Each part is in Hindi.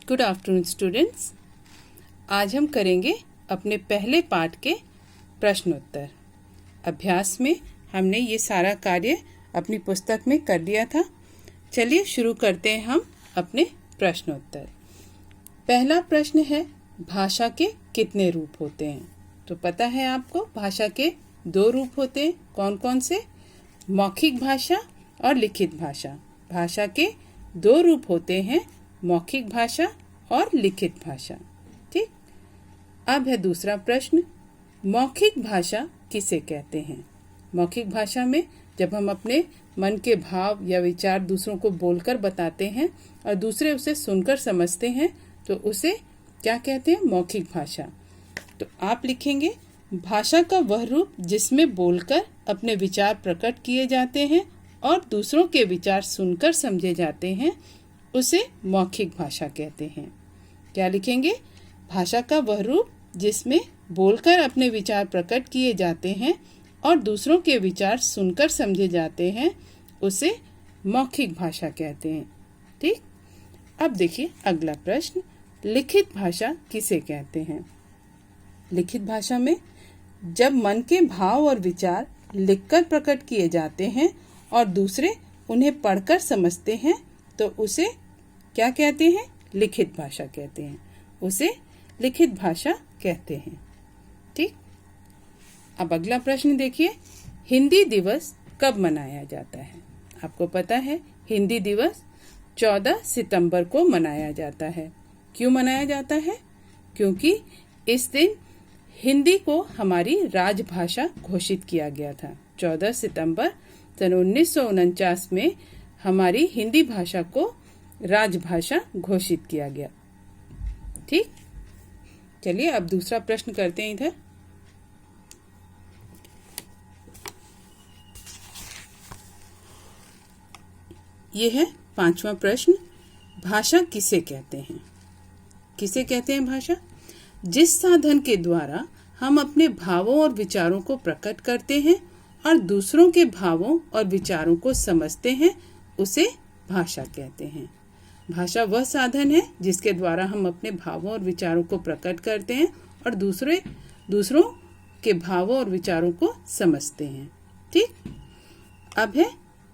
Good afternoon students. आज हम करेंगे अपने पहले पाठ के प्रश्नोत्तर। अभ्यास में हमने ये सारा कार्य अपनी पुस्तक में कर लिया था। चलिए शुरू करते हैं हम अपने प्रश्नोत्तर। पहला प्रश्न है, भाषा के कितने रूप होते हैं? तो पता है आपको, भाषा के 2 रूप होते हैं। कौन कौन से? मौखिक भाषा और लिखित भाषा। भाषा के 2 रूप होते हैं, मौखिक भाषा और लिखित भाषा। ठीक। अब है दूसरा प्रश्न, मौखिक भाषा किसे कहते हैं? मौखिक भाषा में जब हम अपने मन के भाव या विचार दूसरों को बोलकर बताते हैं और दूसरे उसे सुनकर समझते हैं तो उसे क्या कहते हैं? मौखिक भाषा। तो आप लिखेंगे, भाषा का वह रूप जिसमें बोलकर अपने विचार प्रकट किए जाते हैं और दूसरों के विचार सुनकर समझे जाते हैं, उसे मौखिक भाषा कहते हैं। क्या लिखेंगे? भाषा का वह रूप जिसमें बोलकर अपने विचार प्रकट किए जाते हैं और दूसरों के विचार सुनकर समझे जाते हैं, उसे मौखिक भाषा कहते हैं। ठीक। अब देखिए अगला प्रश्न, लिखित भाषा किसे कहते हैं? लिखित भाषा में जब मन के भाव और विचार लिखकर प्रकट किए जाते हैं और दूसरे उन्हें पढ़कर समझते हैं तो उसे क्या कहते हैं? लिखित भाषा कहते हैं। उसे लिखित भाषा कहते हैं। ठीक। अब अगला प्रश्न देखिए, हिंदी दिवस कब मनाया जाता है? आपको पता है हिंदी दिवस 14 सितंबर को मनाया जाता है। क्यों मनाया जाता है? क्योंकि इस दिन हिंदी को हमारी राजभाषा घोषित किया गया था। 14 सितंबर सन 1949 में हमारी हिंदी भाषा को राजभाषा घोषित किया गया। ठीक। चलिए अब दूसरा प्रश्न करते हैं इधर। ये है 5वां प्रश्न, भाषा किसे कहते हैं? किसे कहते हैं भाषा? जिस साधन के द्वारा हम अपने भावों और विचारों को प्रकट करते हैं और दूसरों के भावों और विचारों को समझते हैं, उसे भाषा कहते हैं। भाषा वह साधन है जिसके द्वारा हम अपने भावों और विचारों को प्रकट करते हैं और दूसरों के भावों और विचारों को समझते हैं। ठीक। अब है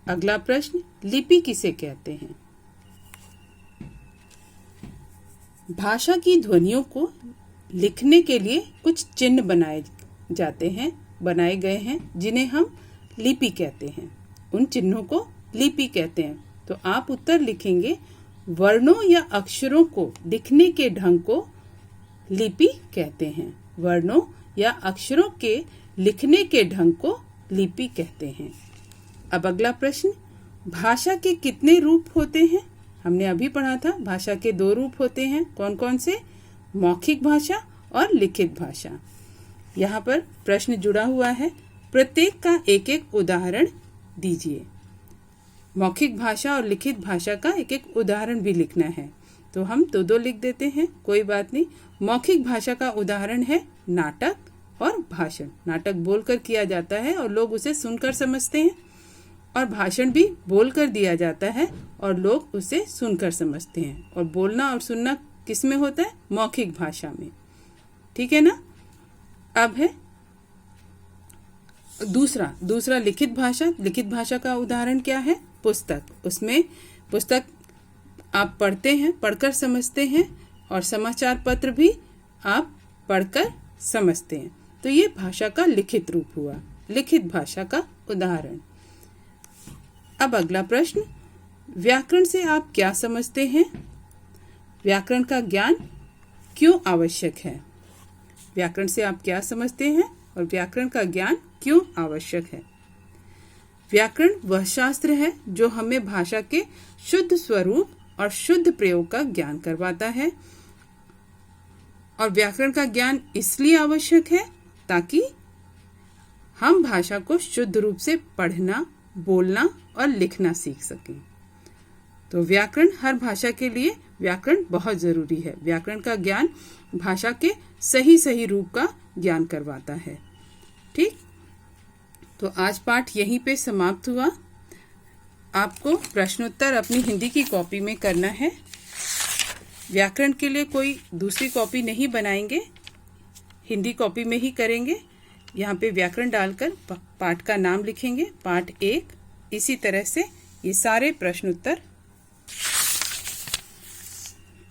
अगला प्रश्न, लिपि किसे कहते हैं? भाषा की ध्वनियों को लिखने के लिए कुछ चिन्ह बनाए गए हैं जिन्हें हम लिपि कहते हैं। उन चिन्हों को लिपि कहते हैं। तो आप उत्तर लिखेंगे, वर्णों या अक्षरों को लिखने के ढंग को लिपि कहते हैं। वर्णों या अक्षरों के लिखने के ढंग को लिपि कहते हैं। अब अगला प्रश्न, भाषा के कितने रूप होते हैं? हमने अभी पढ़ा था भाषा के 2 रूप होते हैं। कौन कौन से? मौखिक भाषा और लिखित भाषा। यहाँ पर प्रश्न जुड़ा हुआ है, प्रत्येक का एक एक उदाहरण दीजिए। मौखिक भाषा और लिखित भाषा का एक एक उदाहरण भी लिखना है, तो हम 2-2 लिख देते हैं, कोई बात नहीं। मौखिक भाषा का उदाहरण है नाटक और भाषण। नाटक बोलकर किया जाता है और लोग उसे सुनकर समझते हैं, और भाषण भी बोलकर दिया जाता है और लोग उसे सुनकर समझते हैं। और बोलना और सुनना किस में होता है? मौखिक भाषा में। ठीक है ना। अब है दूसरा लिखित भाषा। लिखित भाषा का उदाहरण क्या है? पुस्तक। उसमें पुस्तक आप पढ़ते हैं, पढ़कर समझते हैं, और समाचार पत्र भी आप पढ़कर समझते हैं। तो ये भाषा का लिखित रूप हुआ, लिखित भाषा का उदाहरण। अब अगला प्रश्न, व्याकरण से आप क्या समझते हैं? व्याकरण का ज्ञान क्यों आवश्यक है? व्याकरण से आप क्या समझते हैं और व्याकरण का ज्ञान क्यों आवश्यक है? व्याकरण वह शास्त्र है जो हमें भाषा के शुद्ध स्वरूप और शुद्ध प्रयोग का ज्ञान करवाता है, और व्याकरण का ज्ञान इसलिए आवश्यक है ताकि हम भाषा को शुद्ध रूप से पढ़ना, बोलना और लिखना सीख सकें। तो व्याकरण, हर भाषा के लिए व्याकरण बहुत जरूरी है। व्याकरण का ज्ञान भाषा के सही रूप का ज्ञान करवाता है। ठीक। तो आज पाठ यहीं पे समाप्त हुआ। आपको प्रश्नोत्तर अपनी हिंदी की कॉपी में करना है। व्याकरण के लिए कोई दूसरी कॉपी नहीं बनाएंगे, हिंदी कॉपी में ही करेंगे। यहाँ पे व्याकरण डालकर पाठ का नाम लिखेंगे, पाठ 1। इसी तरह से ये सारे प्रश्न उत्तर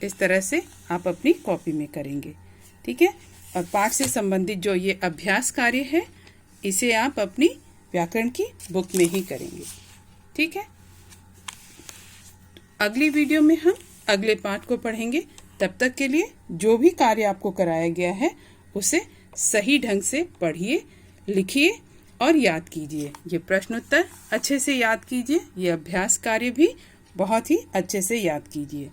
इस तरह से आप अपनी कॉपी में करेंगे, ठीक है। और पाठ से संबंधित जो ये अभ्यास कार्य है, इसे आप अपनी व्याकरण की बुक में ही करेंगे, ठीक है। अगली वीडियो में हम अगले पाठ को पढ़ेंगे। तब तक के लिए जो भी कार्य आपको कराया गया है उसे सही ढंग से पढ़िए, लिखिए और याद कीजिए। ये प्रश्न उत्तर अच्छे से याद कीजिए, ये अभ्यास कार्य भी बहुत ही अच्छे से याद कीजिए।